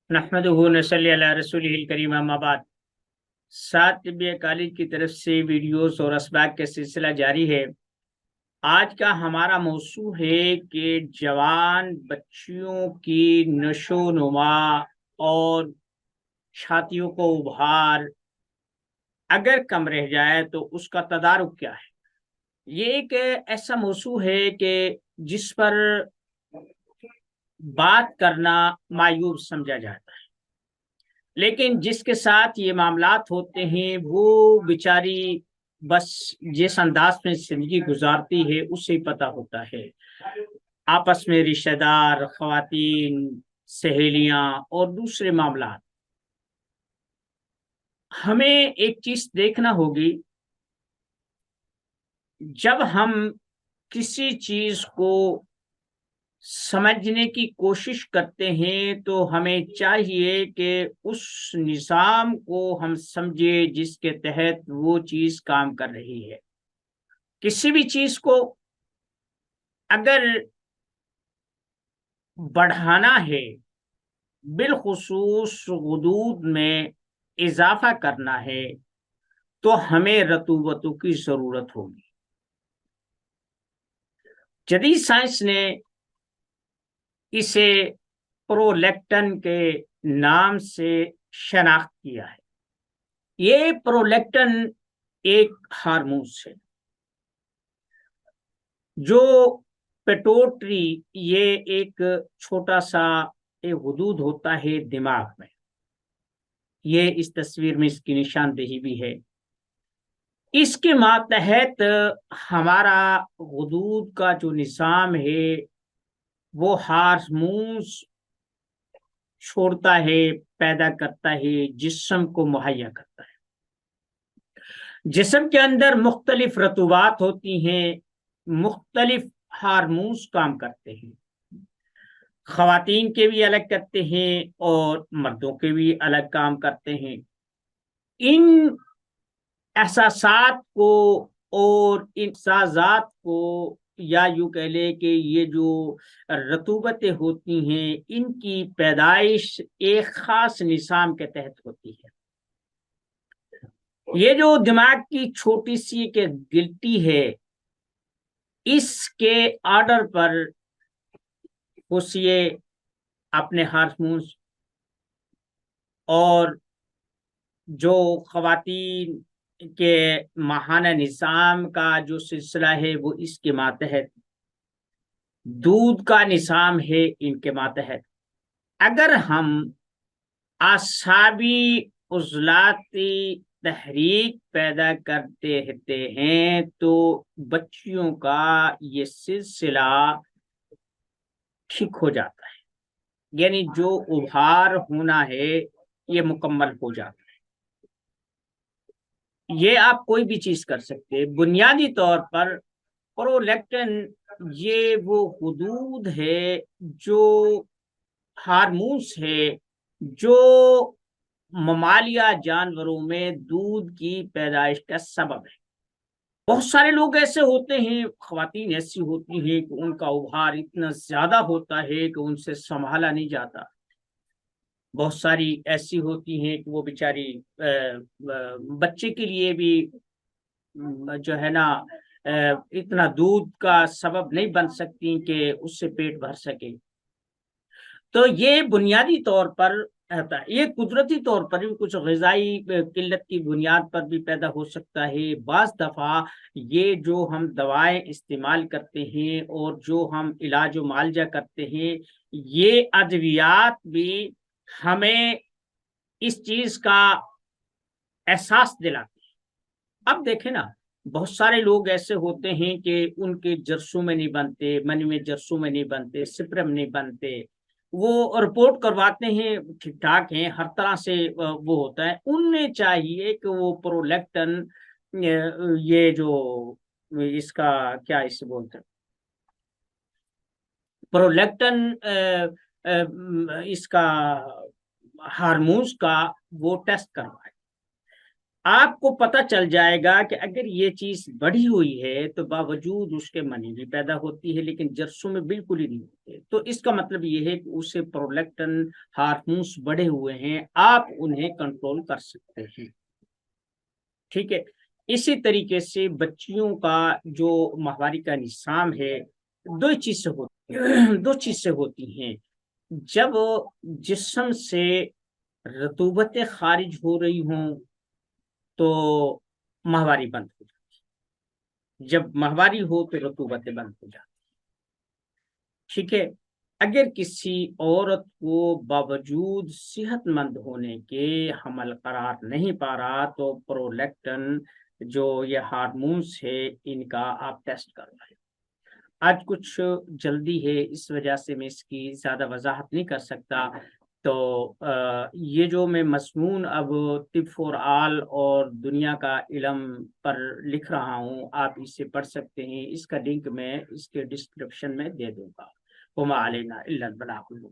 نحمدہ نصلی علی رسولہ الکریم اما بعد۔ سات طبیہ کالج کی طرف سے ویڈیوز اور اسباق کا سلسلہ جاری ہے۔ آج کا ہمارا موضوع ہے کہ جوان بچیوں کی نشو و نما اور چھاتیوں کو ابھار اگر کم رہ جائے تو اس کا تدارک کیا ہے۔ یہ ایک ایسا موضوع ہے کہ جس پر بات کرنا معیوب سمجھا جاتا ہے، لیکن جس کے ساتھ یہ معاملات ہوتے ہیں وہ بیچاری بس جس انداز میں زندگی گزارتی ہے اس سے پتہ ہوتا ہے۔ آپس میں رشتہ دار، خواتین، سہیلیاں اور دوسرے معاملات۔ ہمیں ایک چیز دیکھنا ہوگی، جب ہم کسی چیز کو سمجھنے کی کوشش کرتے ہیں تو ہمیں چاہیے کہ اس نظام کو ہم سمجھے جس کے تحت وہ چیز کام کر رہی ہے۔ کسی بھی چیز کو اگر بڑھانا ہے، بالخصوص غدود میں اضافہ کرنا ہے، تو ہمیں رطوبتوں کی ضرورت ہوگی۔ جدید سائنس نے اسے پرولیکٹن کے نام سے شناخت کیا ہے۔ یہ پرولیکٹن ایک ہارمونس ہے جو پیٹوٹری، یہ ایک چھوٹا سا ایک حدود ہوتا ہے دماغ میں۔ یہ اس تصویر میں اس کی نشاندہی بھی ہے۔ اس کے ماتحت ہمارا حدود کا جو نظام ہے وہ ہارمونس چھوڑتا ہے، پیدا کرتا ہے، جسم کو مہیا کرتا ہے۔ جسم کے اندر مختلف رطوبات ہوتی ہیں، مختلف ہارمونس کام کرتے ہیں۔ خواتین کے بھی الگ کرتے ہیں اور مردوں کے بھی الگ کام کرتے ہیں۔ ان احساسات کو اور ان احساسات کو، یا یوں کہہ لے کہ یہ جو رطوبتیں ہوتی ہیں، ان کی پیدائش ایک خاص نظام کے تحت ہوتی ہے۔ یہ جو دماغ کی چھوٹی سی کہ گلٹی ہے، اس کے آرڈر پر یہ اپنے ہارمونس، اور جو خواتین کے ماہانہ نظام کا جو سلسلہ ہے وہ اس کے ماتحت، دودھ کا نظام ہے ان کے ماتحت۔ اگر ہم اعصابی عضلاتی تحریک پیدا کرتے رہتے ہیں تو بچیوں کا یہ سلسلہ ٹھیک ہو جاتا ہے، یعنی جو ابھار ہونا ہے یہ مکمل ہو جاتا ہے۔ یہ آپ کوئی بھی چیز کر سکتے ہیں۔ بنیادی طور پر پرولیکٹن یہ وہ حدود ہے، جو ہارمونس ہے جو ممالیہ جانوروں میں دودھ کی پیدائش کا سبب ہے۔ بہت سارے لوگ ایسے ہوتے ہیں، خواتین ایسی ہوتی ہیں کہ ان کا ابھار اتنا زیادہ ہوتا ہے کہ ان سے سنبھالا نہیں جاتا۔ بہت ساری ایسی ہوتی ہیں کہ وہ بیچاری بچے کے لیے بھی جو ہے نا اتنا دودھ کا سبب نہیں بن سکتی کہ اس سے پیٹ بھر سکے۔ تو یہ بنیادی طور پر ہوتا ہے۔ یہ قدرتی طور پر بھی کچھ غذائی قلت کی بنیاد پر بھی پیدا ہو سکتا ہے۔ بعض دفعہ یہ جو ہم دوائیں استعمال کرتے ہیں اور جو ہم علاج و معالجہ کرتے ہیں، یہ ادویات بھی ہمیں اس چیز کا احساس دلاتے ہیں۔ اب دیکھیں نا، بہت سارے لوگ ایسے ہوتے ہیں کہ ان کے جرسوں میں نہیں بنتے، منی میں جرسوں میں نہیں بنتے، سپرم نہیں بنتے، وہ رپورٹ کرواتے ہیں ٹھیک ٹھاک ہیں، ہر طرح سے وہ ہوتا ہے۔ انہیں چاہیے کہ وہ پرولیکٹن، یہ جو اس کا کیا اسے بولتے ہیں، پرولیکٹن اس کا ہارمونس کا وہ ٹیسٹ کروائے۔ آپ کو پتہ چل جائے گا کہ اگر یہ چیز بڑھی ہوئی ہے تو باوجود اس کے منی بھی پیدا ہوتی ہے لیکن جرسوں میں بالکل ہی نہیں ہوتے، تو اس کا مطلب یہ ہے کہ اسے پرولیکٹن ہارمونس بڑھے ہوئے ہیں، آپ انہیں کنٹرول کر سکتے ہیں، ٹھیک ہے۔ اسی طریقے سے بچیوں کا جو ماہواری کا نظام ہے دو چیز سے ہوتی ہیں، جب جسم سے رطوبتیں خارج ہو رہی ہوں تو ماہواری بند ہو جاتی ہے، جب ماہواری ہو تو رطوبتیں بند ہو جاتی، ٹھیک ہے۔ اگر کسی عورت کو باوجود صحت مند ہونے کے حمل قرار نہیں پا رہا تو پرولیکٹن جو یہ ہارمونس ہے ان کا آپ ٹیسٹ کروائیں۔ آج کچھ جلدی ہے اس وجہ سے میں اس کی زیادہ وضاحت نہیں کر سکتا، تو یہ جو میں مضمون اب طب فور آل اور دنیا کا علم پر لکھ رہا ہوں، آپ اسے پڑھ سکتے ہیں، اس کا لنک میں اس کے ڈسکرپشن میں دے دوں گا۔ وما علینا الا البلاغ المبین۔